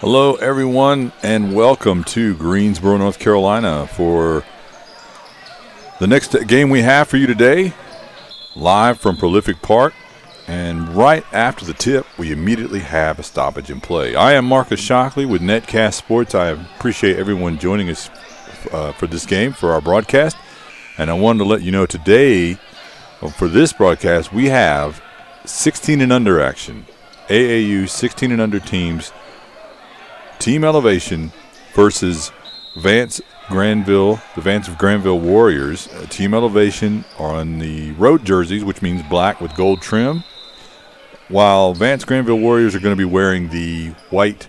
Hello, everyone, and welcome to Greensboro, North Carolina for the next game we have for you today, live from Prolific Park. And right after the tip, we immediately have a stoppage in play. I am Marcus Shockley with Netcast Sports. I appreciate everyone joining us for this game, for our broadcast. And I wanted to let you know today, for this broadcast, we have 16 and under action. AAU 16 and under teams. Team Elevation versus Vance Granville, the Vance Granville Warriors. Team Elevation on the road jerseys, which means black with gold trim, while Vance Granville Warriors are going to be wearing the white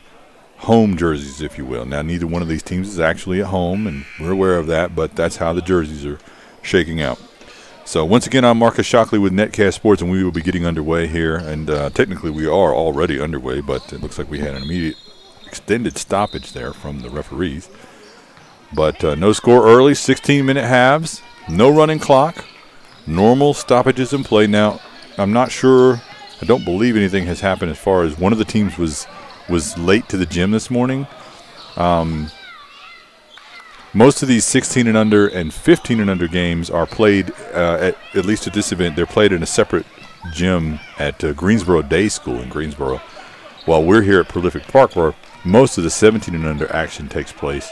home jerseys, if you will. Now, neither one of these teams is actually at home, and we're aware of that, but that's how the jerseys are shaking out. So, once again, I'm Marcus Shockley with Netcast Sports, and we will be getting underway here. And technically, we are already underway, but it looks like we had an immediate extended stoppage there from the referees. But no score early, 16-minute halves, no running clock, normal stoppages in play. Now, I'm not sure, I don't believe anything has happened as far as one of the teams was late to the gym this morning. Most of these 16 and under and 15 and under games are played, at least at this event, they're played in a separate gym at Greensboro Day School in Greensboro, while we're here at Prolific Park where most of the 17 and under action takes place.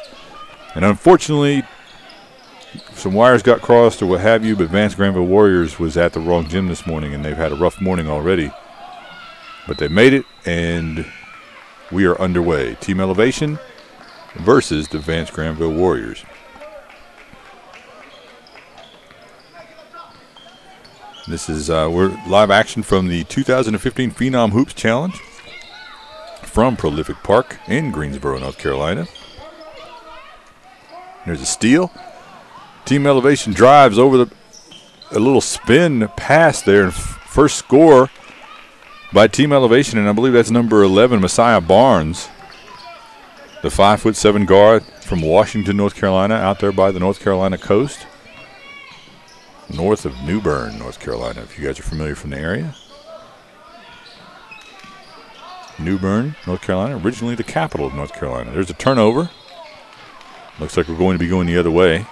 And unfortunately, some wires got crossed or what have you, but Vance Granville Warriors was at the wrong gym this morning, and they've had a rough morning already. But they made it, and we are underway. Team Elevation versus the Vance Granville Warriors. This is we're live action from the 2015 Phenom Hoops Challenge from Prolific Park in Greensboro, North Carolina. There's a steal. Team Elevation drives over a little spin pass there, and first score by Team Elevation, and I believe that's number 11, Messiah Barnes, the 5'7" guard from Washington, North Carolina, out there by the North Carolina coast, north of New Bern, North Carolina, if you guys are familiar from the area. New Bern, North Carolina, originally the capital of North Carolina. There's a turnover. Looks like we're going to be going the other way.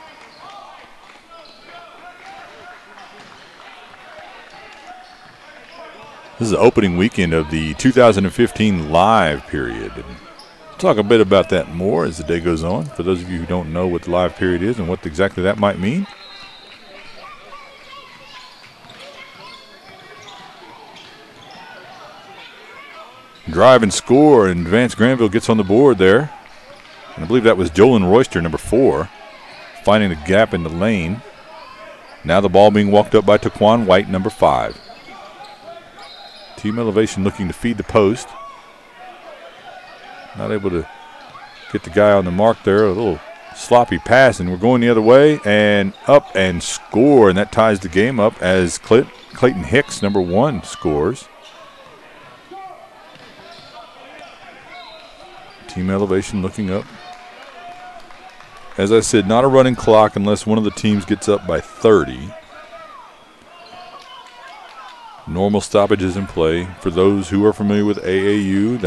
This is the opening weekend of the 2015 live period. And we'll talk a bit about that more as the day goes on, for those of you who don't know what the live period is and what exactly that might mean. Drive and score, and Vance Granville gets on the board there. And I believe that was Jolin Royster, number 4, finding the gap in the lane. Now the ball being walked up by Taquan White, number 5. Team Elevation looking to feed the post. Not able to get the guy on the mark there. A little sloppy pass, and we're going the other way. And up and score, and that ties the game up as Clayton Hicks, number 1, scores. Team Elevation looking up. As I said, not a running clock unless one of the teams gets up by 30. Normal stoppages in play. For those who are familiar with AAU,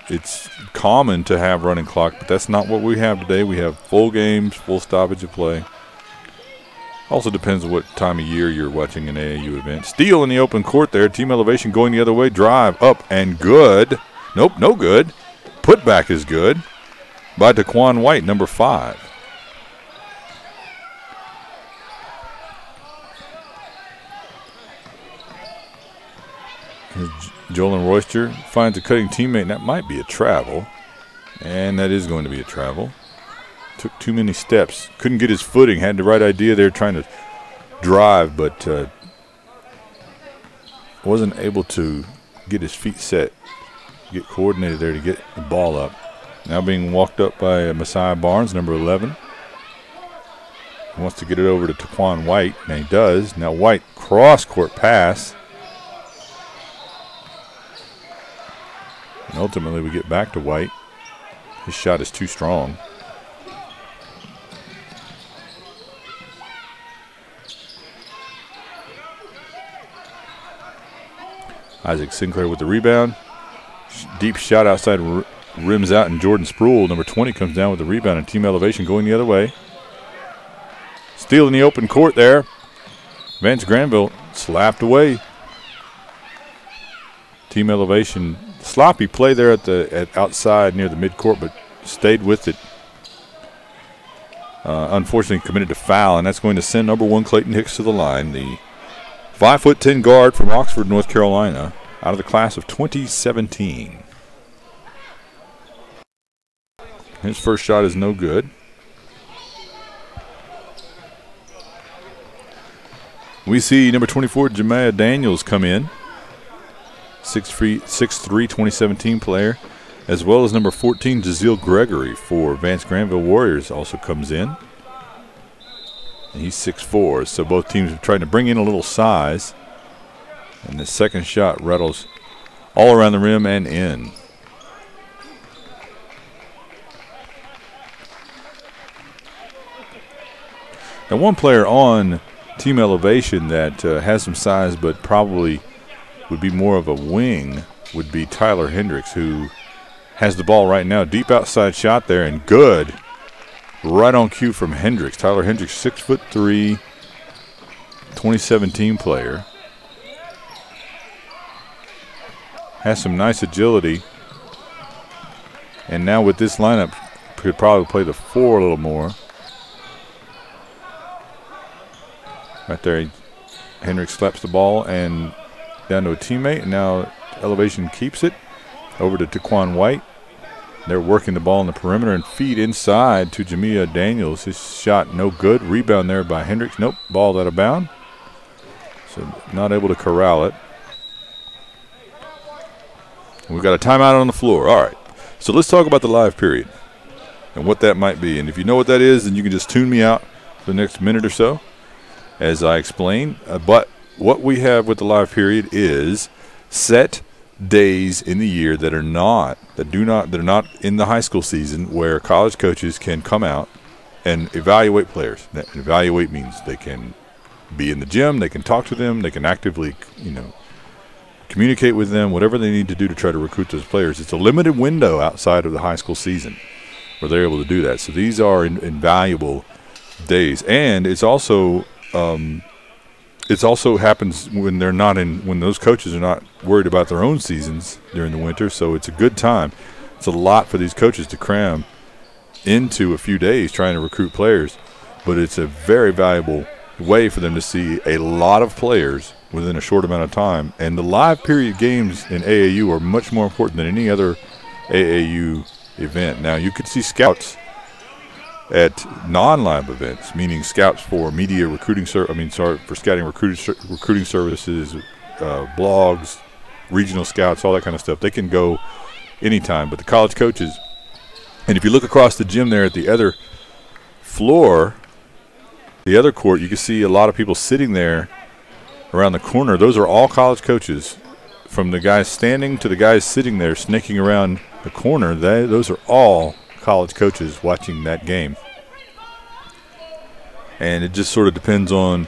it's common to have running clock, but that's not what we have today. We have full games, full stoppage of play. Also depends on what time of year you're watching an AAU event. Steal in the open court there. Team Elevation going the other way. Drive up and good. Nope, no good. Putback is good by Taquan White, number 5. Jolin Royster finds a cutting teammate, and that might be a travel. And that is going to be a travel. Took too many steps. Couldn't get his footing. Had the right idea there trying to drive, but wasn't able to get his feet set. Get coordinated there to get the ball up. Now being walked up by Messiah Barnes, number 11. He wants to get it over to Taquan White, and he does. Now White cross-court pass. And ultimately we get back to White. His shot is too strong. Isaac Sinclair with the rebound. Deep shot outside rims out, and Jordan Sproul, number 20, comes down with the rebound and team elevation going the other way. Steal in the open court there. Vance Granville slapped away. Team elevation, sloppy play there at outside near the midcourt, but stayed with it. Unfortunately committed to foul, and that's going to send number 1 Clayton Hicks to the line. The 5'10" guard from Oxford, North Carolina, out of the class of 2017. His first shot is no good. We see number 24, Jemiah Daniels, come in. 6'3", 2017 player, as well as number 14, Jaziel Gregory for Vance Granville Warriors also comes in. And he's 6'4", so both teams are trying to bring in a little size. And the second shot rattles all around the rim and in. Now, one player on team elevation that has some size but probably would be more of a wing would be Tyler Hendricks, who has the ball right now. Deep outside shot there, and good. Right on cue from Hendricks. Tyler Hendricks, 6'3", 2017 player. Has some nice agility. And now with this lineup, could probably play the 4 a little more. Right there, Hendricks slaps the ball and down to a teammate, and now elevation keeps it over to Taquan White. They're working the ball in the perimeter and feed inside to Jemiah Daniels. His shot no good. Rebound there by Hendricks. Nope, ball out of bounds. So not able to corral it. And we've got a timeout on the floor. All right, so let's talk about the live period and what that might be. And if you know what that is, then you can just tune me out for the next minute or so as I explain. But what we have with the live period is set days in the year that are not in the high school season, where college coaches can come out and evaluate players. That evaluate means they can be in the gym, they can talk to them, they can actively, communicate with them, whatever they need to do to try to recruit those players. It's a limited window outside of the high school season where they're able to do that. So these are invaluable days, and it's also happens when when those coaches are not worried about their own seasons during the winter. So it's a good time. It's a lot for these coaches to cram into a few days trying to recruit players, but it's a very valuable way for them to see a lot of players within a short amount of time. And the live period games in AAU are much more important than any other AAU event. Now, you could see scouts at non-live events, meaning scouts for media recruiting for scouting recruiting services, blogs, regional scouts, all that kind of stuff. They can go anytime, but the college coaches, and if you look across the gym there at the other floor, the other court, you can see a lot of people sitting there around the corner. Those are all college coaches, from the guys standing to the guys sitting there snaking around the corner. Those are all college coaches watching that game. And it just sort of depends on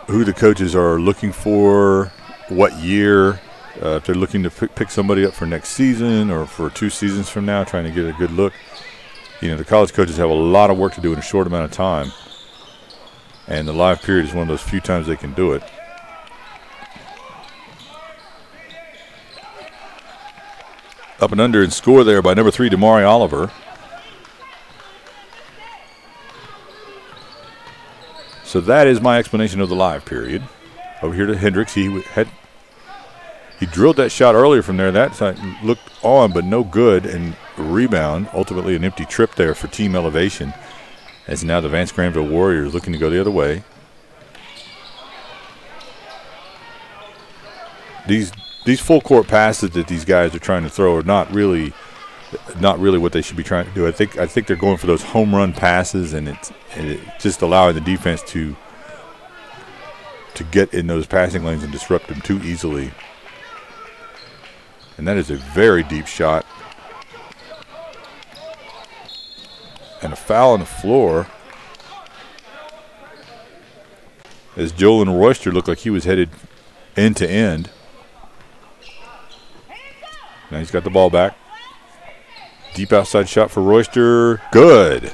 who the coaches are looking for, what year, if they're looking to pick somebody up for next season or for 2 seasons from now, trying to get a good look. The college coaches have a lot of work to do in a short amount of time, and the live period is one of those few times they can do it. Up and under and score there by number 3, Damari Oliver. So that is my explanation of the live period. Over here to Hendricks. He drilled that shot earlier from there. That side looked on, but no good, and rebound. Ultimately an empty trip there for team elevation, as now the Vance Granville Warriors looking to go the other way. These full court passes that these guys are trying to throw are not really what they should be trying to do. I think they're going for those home run passes, and it's just allowing the defense to get in those passing lanes and disrupt them too easily. And that is a very deep shot. And a foul on the floor, as Jolin Royster looked like he was headed end to end. Now he's got the ball back. Deep outside shot for Royster. Good.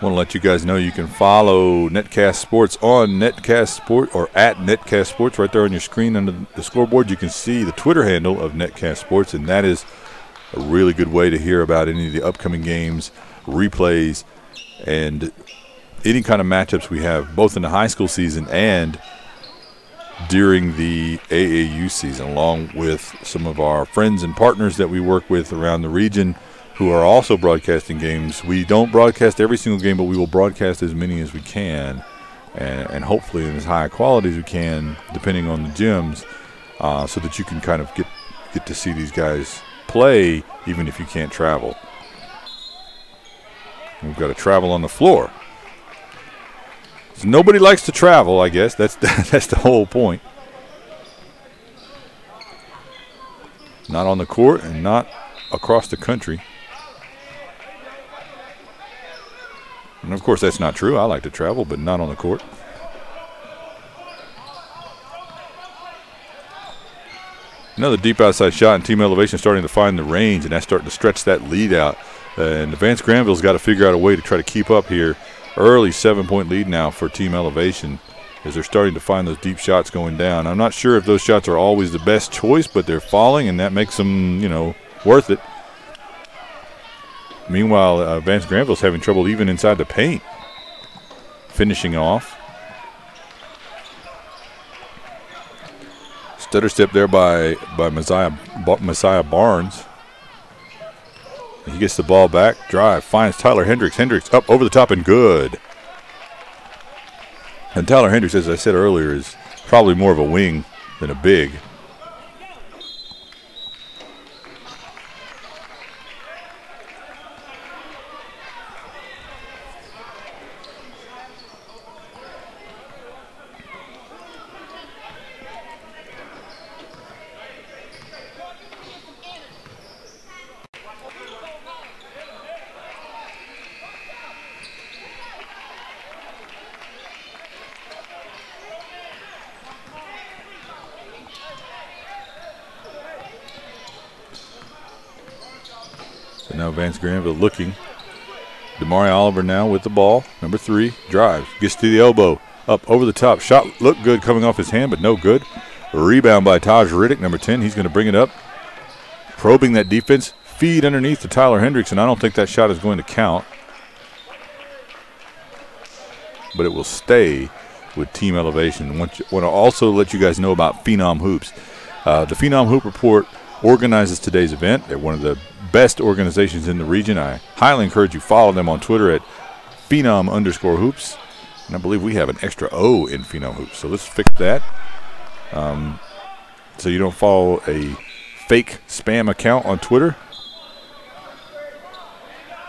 Want to let you guys know you can follow Netcast Sports on Netcast Sport or at Netcast Sports right there on your screen under the scoreboard. You can see the Twitter handle of Netcast Sports, and that is a really good way to hear about any of the upcoming games, replays, and any kind of matchups we have both in the high school season and during the AAU season, along with some of our friends and partners that we work with around the region who are also broadcasting games. We don't broadcast every single game, but we will broadcast as many as we can, and hopefully in as high a quality as we can, depending on the gyms, so that you can kind of get to see these guys play, even if you can't travel. We've got to travel on the floor. So nobody likes to travel, I guess. That's the whole point. Not on the court and not across the country. And, of course, that's not true. I like to travel, but not on the court. Another deep outside shot, and Team Elevation starting to find the range, and that's starting to stretch that lead out. And Vance Granville's got to figure out a way to try to keep up here. Early 7-point lead now for Team Elevation as they're starting to find those deep shots going down. I'm not sure if those shots are always the best choice, but they're falling, and that makes them, worth it. Meanwhile, Vance Granville's having trouble even inside the paint, finishing off. Stutter step there by Messiah Barnes. He gets the ball back, drive, finds Tyler Hendricks. Hendricks up over the top and good. And Tyler Hendricks, as I said earlier, is probably more of a wing than a big. So now Vance Granville looking. Damari Oliver now with the ball. Number 3, drives, gets to the elbow, up over the top. Shot looked good coming off his hand, but no good. A rebound by Taj Riddick, number 10. He's going to bring it up. Probing that defense. Feed underneath to Tyler Hendricks, and I don't think that shot is going to count. But it will stay with Team Elevation. I want to also let you guys know about Phenom Hoops. The Phenom Hoop Report organizes today's event. They're one of the best organizations in the region. I highly encourage you follow them on Twitter at Phenom_Hoops. And I believe we have an extra O in Phenom Hoops. So let's fix that. So you don't follow a fake spam account on Twitter.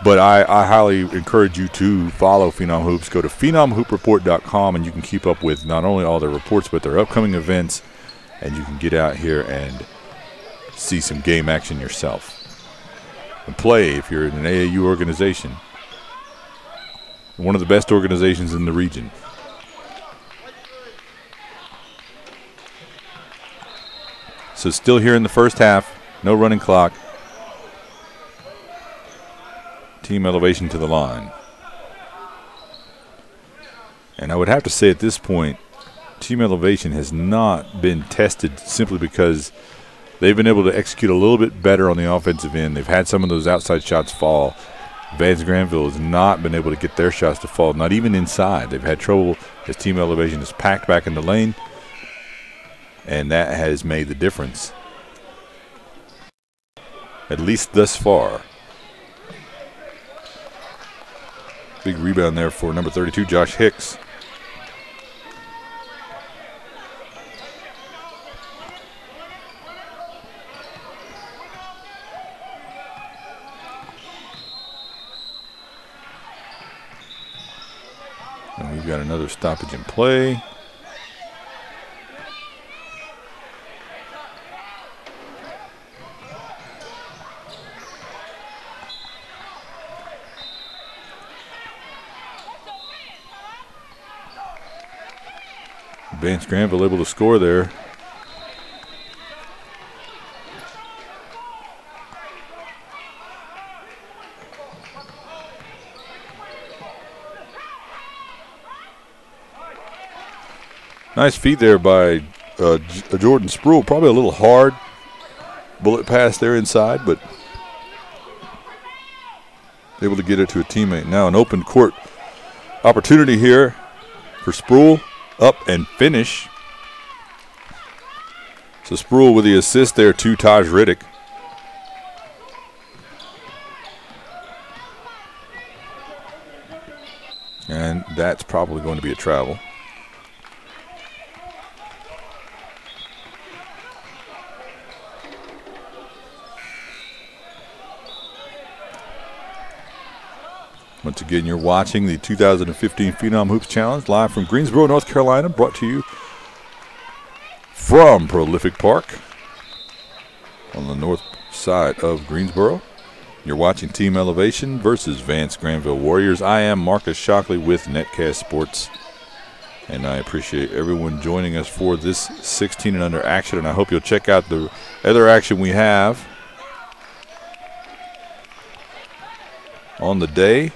But I highly encourage you to follow Phenom Hoops. Go to PhenomHoopReport.com and you can keep up with not only all their reports but their upcoming events. And you can get out here and see some game action yourself. And play if you're in an AAU organization. One of the best organizations in the region. So still here in the first half. No running clock. Team Elevation to the line. And I would have to say at this point, Team Elevation has not been tested simply because they've been able to execute a little bit better on the offensive end. They've had some of those outside shots fall. Vance Granville has not been able to get their shots to fall, not even inside. They've had trouble as Team Elevation is packed back in the lane, and that has made the difference, at least thus far. Big rebound there for number 32, Josh Hicks. And we've got another stoppage in play. Vance Granville able to score there. Nice feed there by Jordan Sproul. Probably a little hard bullet pass there inside, but able to get it to a teammate. Now an open court opportunity here for Sproul. Up and finish. So Sproul with the assist there to Taj Riddick. And that's probably going to be a travel. Once again, you're watching the 2015 Phenom Hoops Challenge live from Greensboro, North Carolina, brought to you from Prolific Park on the north side of Greensboro. You're watching Team Elevation versus Vance Granville Warriors. I am Marcus Shockley with Netcast Sports, and I appreciate everyone joining us for this 16 and under action, and I hope you'll check out the other action we have on the day.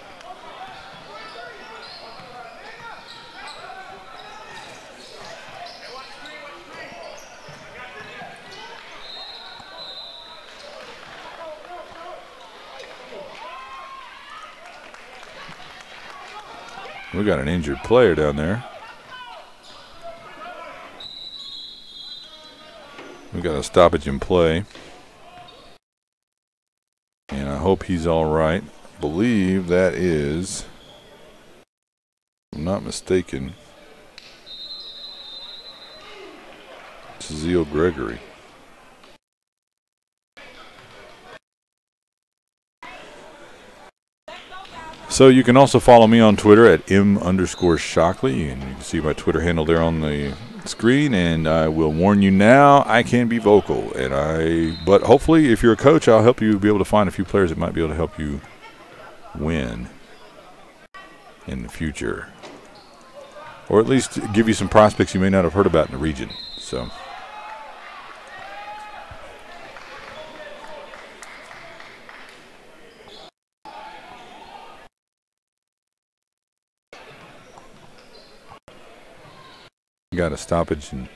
We got an injured player down there. We got a stoppage in play. And I hope he's all right. Believe that is, if I'm not mistaken, Zeel Gregory. So you can also follow me on Twitter at m_Shockley, and you can see my Twitter handle there on the screen. And I will warn you now, I can be vocal, but hopefully, if you're a coach, I'll help you be able to find a few players that might be able to help you win in the future, or at least give you some prospects you may not have heard about in the region. So. Got a stoppage and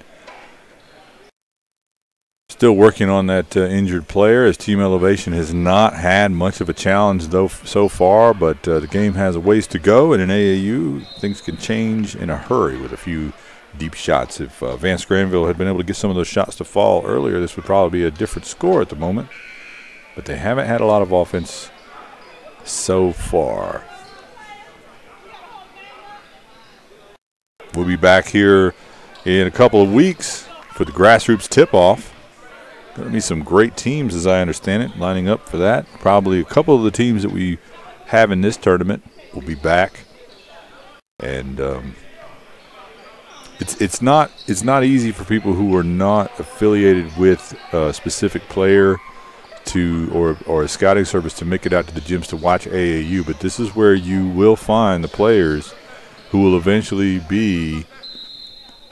still working on that injured player, as Team Elevation has not had much of a challenge though so far, but the game has a ways to go, and in AAU things can change in a hurry with a few deep shots. If Vance Granville had been able to get some of those shots to fall earlier, this would probably be a different score at the moment, but they haven't had a lot of offense so far. We'll be back here in a couple of weeks for the grassroots tip-off. Going to be some great teams, as I understand it, lining up for that. Probably a couple of the teams that we have in this tournament will be back, and it's not easy for people who are not affiliated with a specific player or a scouting service to make it out to the gyms to watch AAU. But this is where you will find the players who will eventually be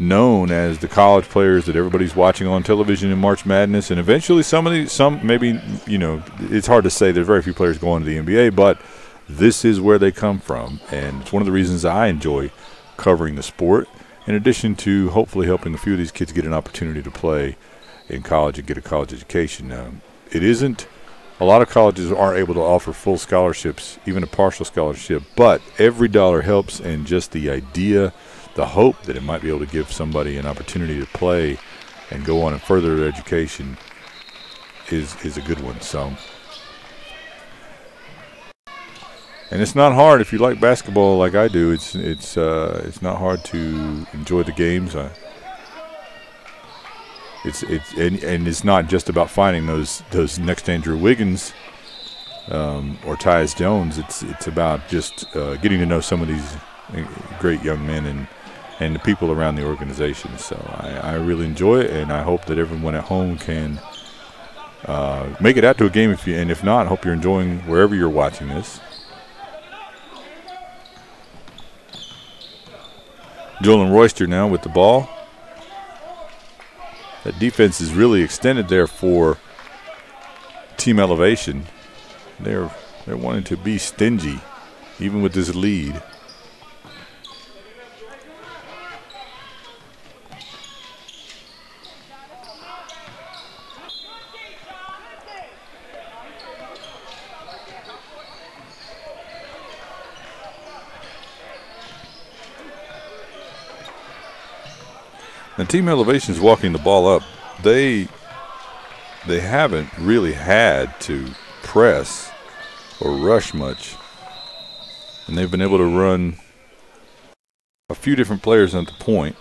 known as the college players that everybody's watching on television in March Madness, and eventually maybe, you know, it's hard to say. There's very few players going to the NBA, but this is where they come from, and it's one of the reasons I enjoy covering the sport, in addition to hopefully helping a few of these kids get an opportunity to play in college and get a college education. A lot of colleges aren't able to offer full scholarships, even a partial scholarship, but every dollar helps, and just the idea, the hope that it might be able to give somebody an opportunity to play and go on and further their education is a good one. So, and it's not hard if you like basketball like I do. It's not hard to enjoy the games. It's not just about finding those next Andrew Wiggins or Tyus Jones. It's about just getting to know some of these great young men and the people around the organization. So I really enjoy it, and I hope that everyone at home can make it out to a game. If not, I hope you're enjoying wherever you're watching this. Jolin Royster now with the ball. That defense is really extended there for Team Elevation. They're wanting to be stingy, even with this lead. Now, Team Elevation's walking the ball up. They haven't really had to press or rush much, and they've been able to run a few different players at the point.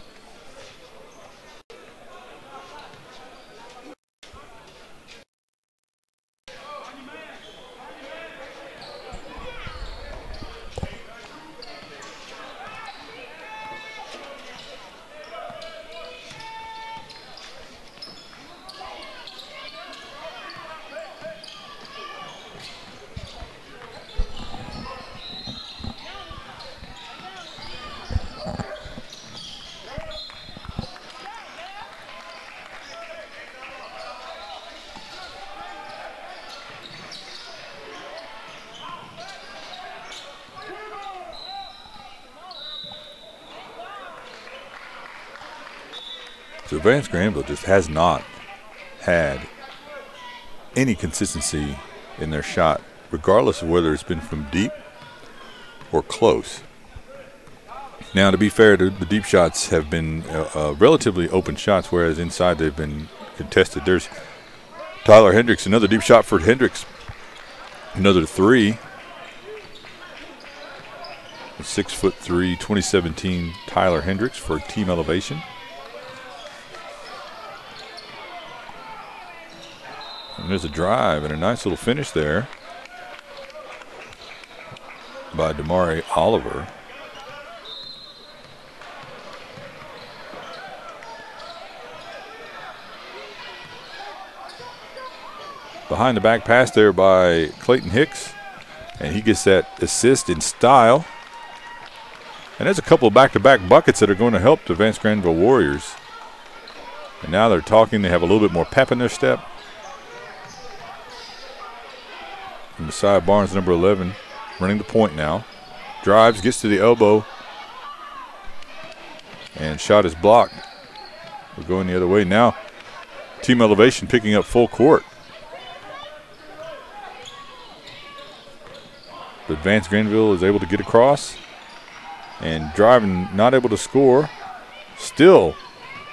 So Vance Granville just has not had any consistency in their shot, regardless of whether it's been from deep or close. Now, to be fair, the deep shots have been relatively open shots, whereas inside they've been contested. There's Tyler Hendricks, another deep shot for Hendricks. Another three. 6'3", 2017 Tyler Hendricks for Team Elevation. And there's a drive and a nice little finish there by Damari Oliver. Behind the back pass there by Clayton Hicks, and he gets that assist in style. And there's a couple of back-to-back buckets that are going to help the Vance Granville Warriors. And now they're talking. They have a little bit more pep in their step. From the side, Barnes, number 11, running the point now. Drives, gets to the elbow, and shot is blocked. We're going the other way now. Team Elevation picking up full court. But Vance Granville is able to get across and driving, not able to score. Still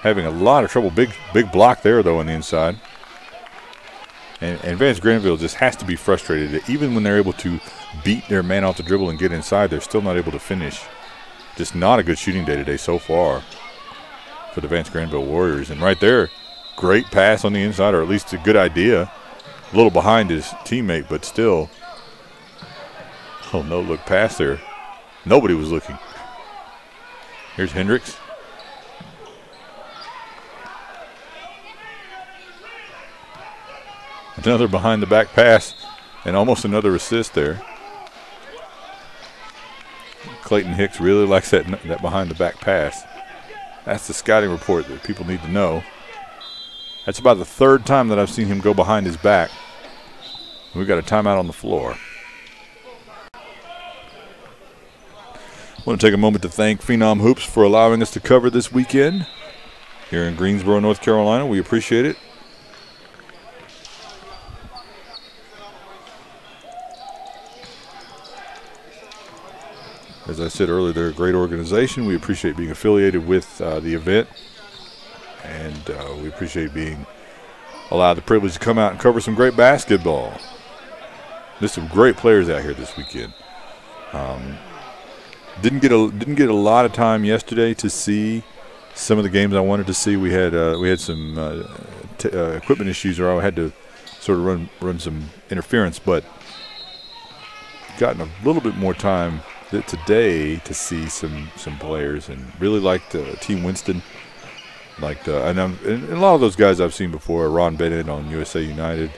having a lot of trouble. Big block there, though, on the inside. And Vance Granville just has to be frustrated that even when they're able to beat their man off the dribble and get inside, they're still not able to finish. Just not a good shooting day today so far for the Vance Granville Warriors. And right there, great pass on the inside, or at least a good idea. A little behind his teammate, but still. Oh, no look pass there. Nobody was looking. Here's Hendricks. Another behind the back pass and almost another assist there. Clayton Hicks really likes that behind the back pass. That's the scouting report that people need to know. That's about the third time that I've seen him go behind his back. We've got a timeout on the floor. I want to take a moment to thank Phenom Hoops for allowing us to cover this weekend here in Greensboro, North Carolina. We appreciate it. As I said earlier, they're a great organization. We appreciate being affiliated with the event, and we appreciate being allowed the privilege to come out and cover some great basketball. There's some great players out here this weekend. Didn't get a lot of time yesterday to see some of the games I wanted to see. We had some equipment issues, or I had to sort of run some interference, but gotten a little bit more time today to see some players, and really liked Team Winston. And a lot of those guys I've seen before. Ron Bennett on USA United.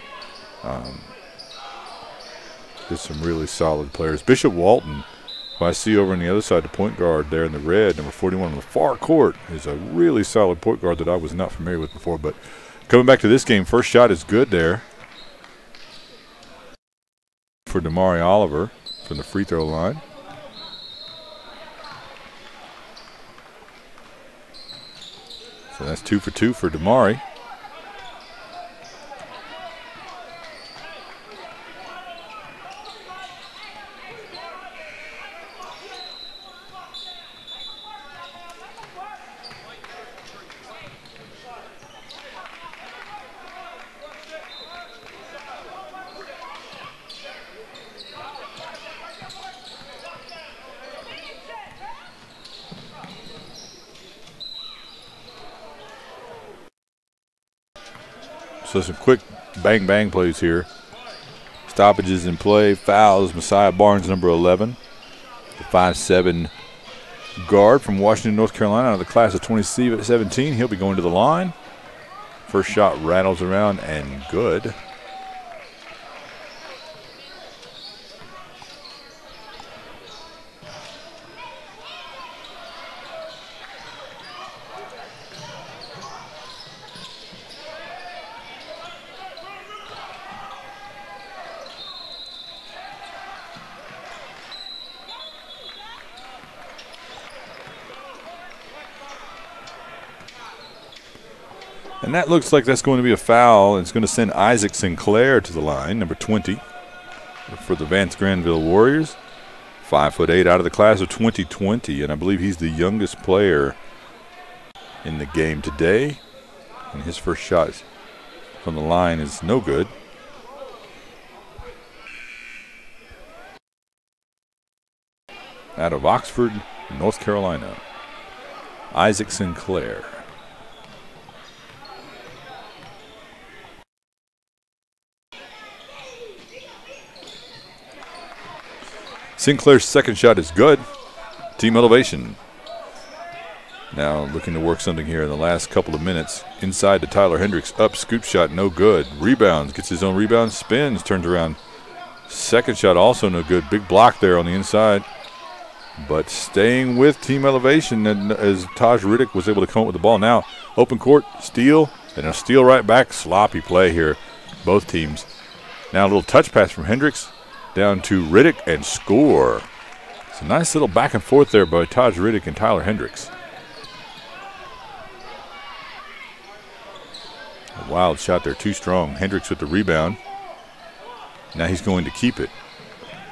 There's some really solid players. Bishop Walton, who I see over on the other side, the point guard there in the red, number 41 on the far court, is a really solid point guard that I was not familiar with before. But coming back to this game, first shot is good there for Damari Oliver from the free throw line. So that's 2 for 2 for Damari. So some quick bang-bang plays here. Stoppages in play, fouls. Messiah Barnes, number 11. The 5'7" guard from Washington, North Carolina, out of the class of 2017. He'll be going to the line. First shot rattles around and good. And that looks like that's going to be a foul. It's going to send Isaac Sinclair to the line, number 20, for the Vance Granville Warriors. 5'8", out of the class of 2020, and I believe he's the youngest player in the game today. And his first shot from the line is no good. Out of Oxford, North Carolina, Isaac Sinclair. Sinclair's second shot is good. Team elevation. Now looking to work something here in the last couple of minutes. Inside to Tyler Hendricks. Up, scoop shot, no good. Rebounds, gets his own rebound, spins, turns around. Second shot also no good. Big block there on the inside. But staying with team elevation as Taj Riddick was able to come up with the ball. Now open court, steal, and a steal right back. Sloppy play here, both teams. Now a little touch pass from Hendricks. Down to Riddick and score. It's a nice little back and forth there by Taj Riddick and Tyler Hendricks. A wild shot there, too strong. Hendricks with the rebound. Now he's going to keep it.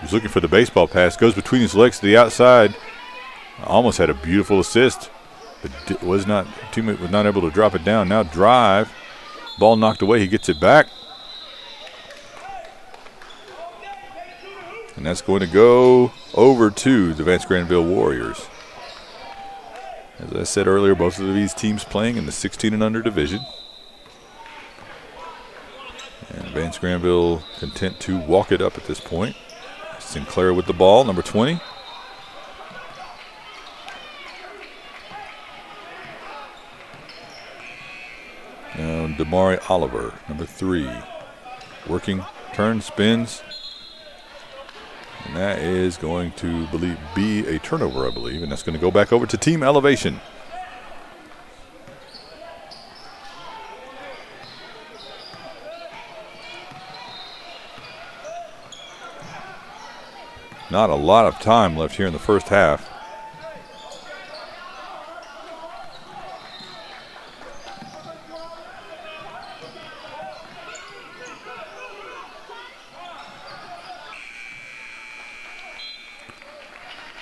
He's looking for the baseball pass. Goes between his legs to the outside. Almost had a beautiful assist, but teammate was not able to drop it down. Now drive. Ball knocked away. He gets it back. And that's going to go over to the Vance Granville Warriors. As I said earlier, both of these teams playing in the 16 and under division. And Vance Granville content to walk it up at this point. Sinclair with the ball, number 20. Now Damari Oliver, number 3. Working, turns, spins. And that is going to be a turnover, I believe. And that's going to go back over to team elevation. Not a lot of time left here in the first half.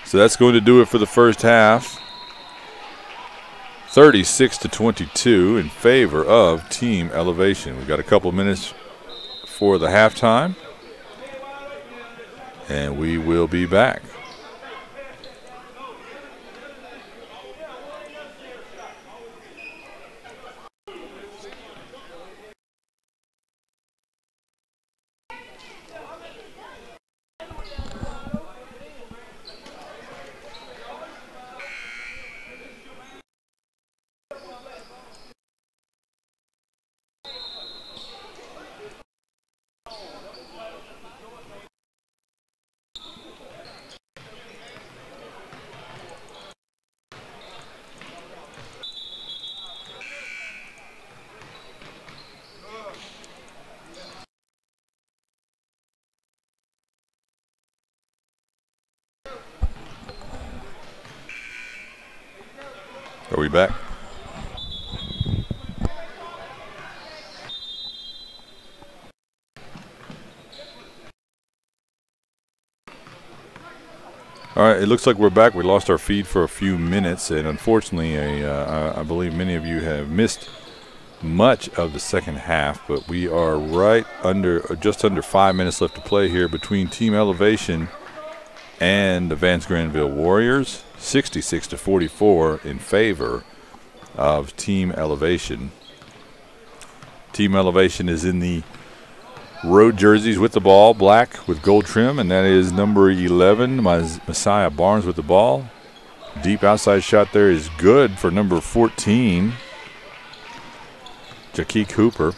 So that's going to do it for the first half. 36-22 in favor of Team Elevation. We've got a couple minutes for the halftime, and we will be back. Are we back? All right, it looks like we're back. We lost our feed for a few minutes, and unfortunately, I believe many of you have missed much of the second half, but we are just under 5 minutes left to play here between Team Elevation and the Vance Granville Warriors. 66-44 in favor of Team Elevation. Team Elevation is in the road jerseys with the ball, black with gold trim, and that is number 11, Messiah Barnes with the ball. Deep outside shot there is good for number 14, Jakeek Hooper.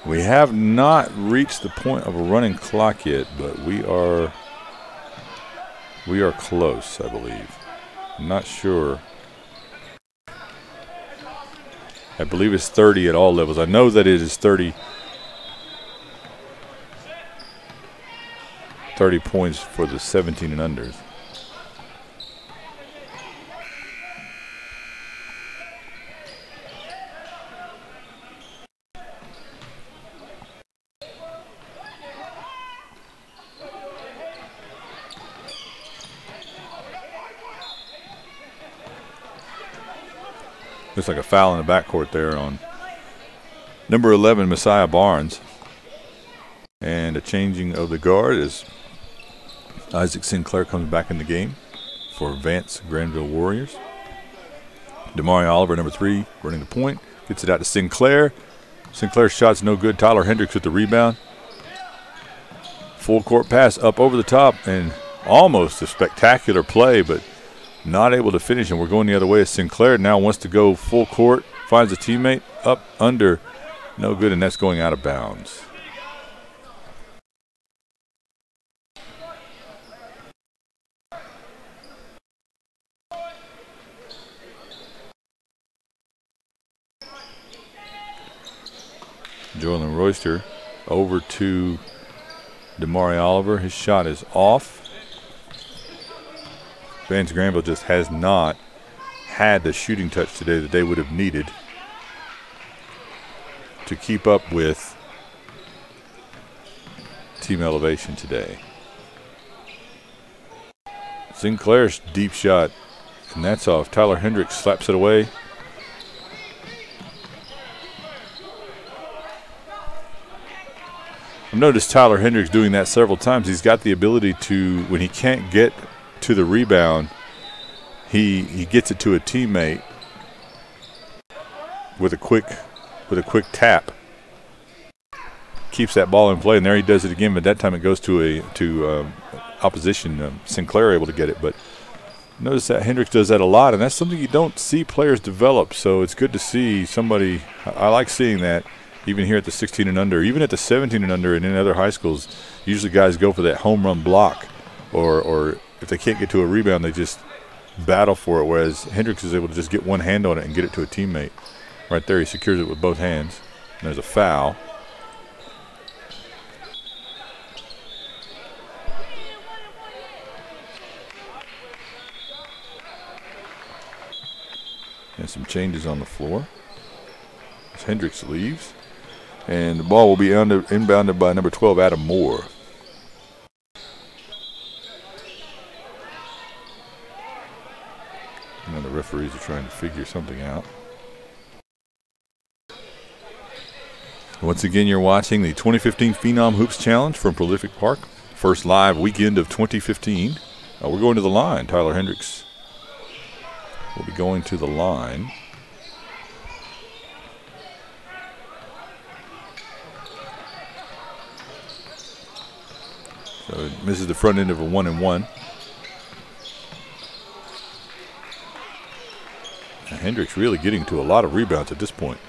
We have not reached the point of a running clock yet, but we are close, I believe. I'm not sure. I believe it's 30 at all levels. I know that it is 30 points for the 17 and unders. Looks like a foul in the backcourt there on number 11, Messiah Barnes. And a changing of the guard as Isaac Sinclair comes back in the game for Vance Granville Warriors. Damari Oliver, number 3, running the point. Gets it out to Sinclair. Sinclair's shot's no good. Tyler Hendricks with the rebound. Full court pass up over the top, and almost a spectacular play, but not able to finish, and we're going the other way as Sinclair now wants to go full court, finds a teammate, up, under, no good, and that's going out of bounds. Joylin Royster over to Damari Oliver. His shot is off. Vance Granville just has not had the shooting touch today that they would have needed to keep up with Team Elevation today. Sinclair's deep shot, and that's off. Tyler Hendricks slaps it away. I've noticed Tyler Hendricks doing that several times. He's got the ability to, when he can't get to the rebound, he gets it to a teammate with a quick tap. Keeps that ball in play, and there he does it again, but that time it goes to opposition. Sinclair able to get it, but notice that Hendricks does that a lot, and that's something you don't see players develop, so it's good to see somebody. I like seeing that even here at the 16 and under, even at the 17 and under, and in other high schools. Usually guys go for that home run block, or if they can't get to a rebound, they just battle for it, whereas Hendricks is able to just get one hand on it and get it to a teammate. Right there, he secures it with both hands. And there's a foul. And some changes on the floor as Hendricks leaves. And the ball will be inbounded by number 12, Adam Moore. And the referees are trying to figure something out. Once again, you're watching the 2015 Phenom Hoops Challenge from Prolific Park. First live weekend of 2015. We're going to the line. Tyler Hendricks will be going to the line. So it misses the front end of a 1-and-1. Hendricks really getting to a lot of rebounds at this point.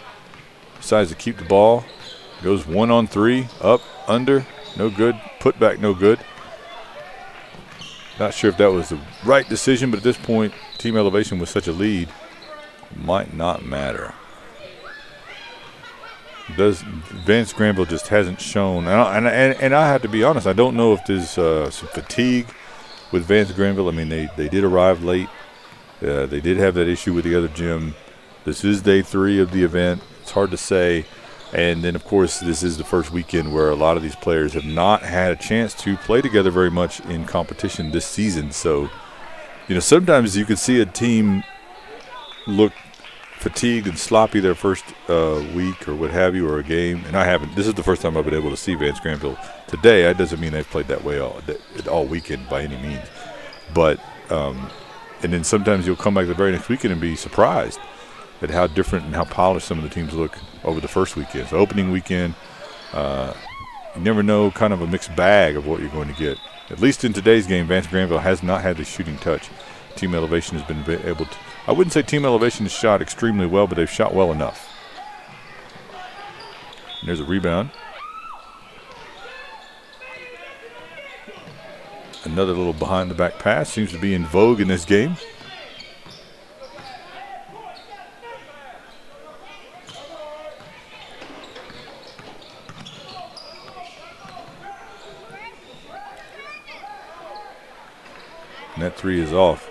Decides to keep the ball. Goes 1-on-3. Up, under, no good. Put back, no good. Not sure if that was the right decision, but at this point, Team Elevation with such a lead might not matter. Vance Granville just hasn't shown, and I have to be honest, I don't know if there's some fatigue with Vance Granville. I mean, they did arrive late. They did have that issue with the other gym. This is day 3 of the event. It's hard to say. And then, of course, this is the first weekend where a lot of these players have not had a chance to play together very much in competition this season. So, you know, sometimes you can see a team look fatigued and sloppy their first week or what have you, or a game. And I haven't. This is the first time I've been able to see Vance Granville today. That doesn't mean they've played that way all weekend by any means. But and then sometimes you'll come back the very next weekend and be surprised at how different and how polished some of the teams look over the first weekend. So opening weekend, you never know, kind of a mixed bag of what you're going to get. At least in today's game, Vance Granville has not had the shooting touch. Team Elevation has been able to, I wouldn't say Team Elevation has shot extremely well, but they've shot well enough. And there's a rebound. Another little behind the back pass seems to be in vogue in this game. And that 3 is off.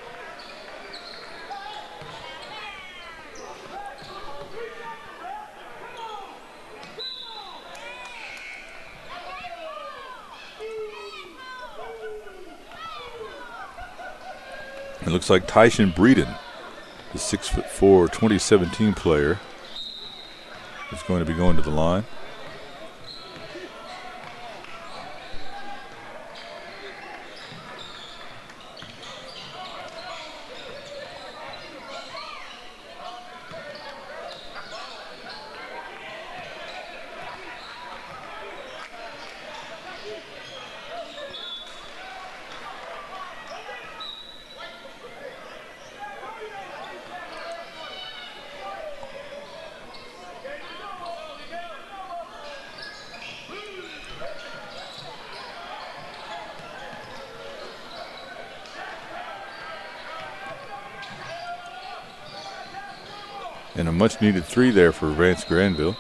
It looks like Tyson Breeden, the 6'4", 2017 player, is going to be going to the line. And a much-needed 3 there for Vance Granville.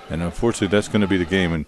And unfortunately, that's going to be the game. And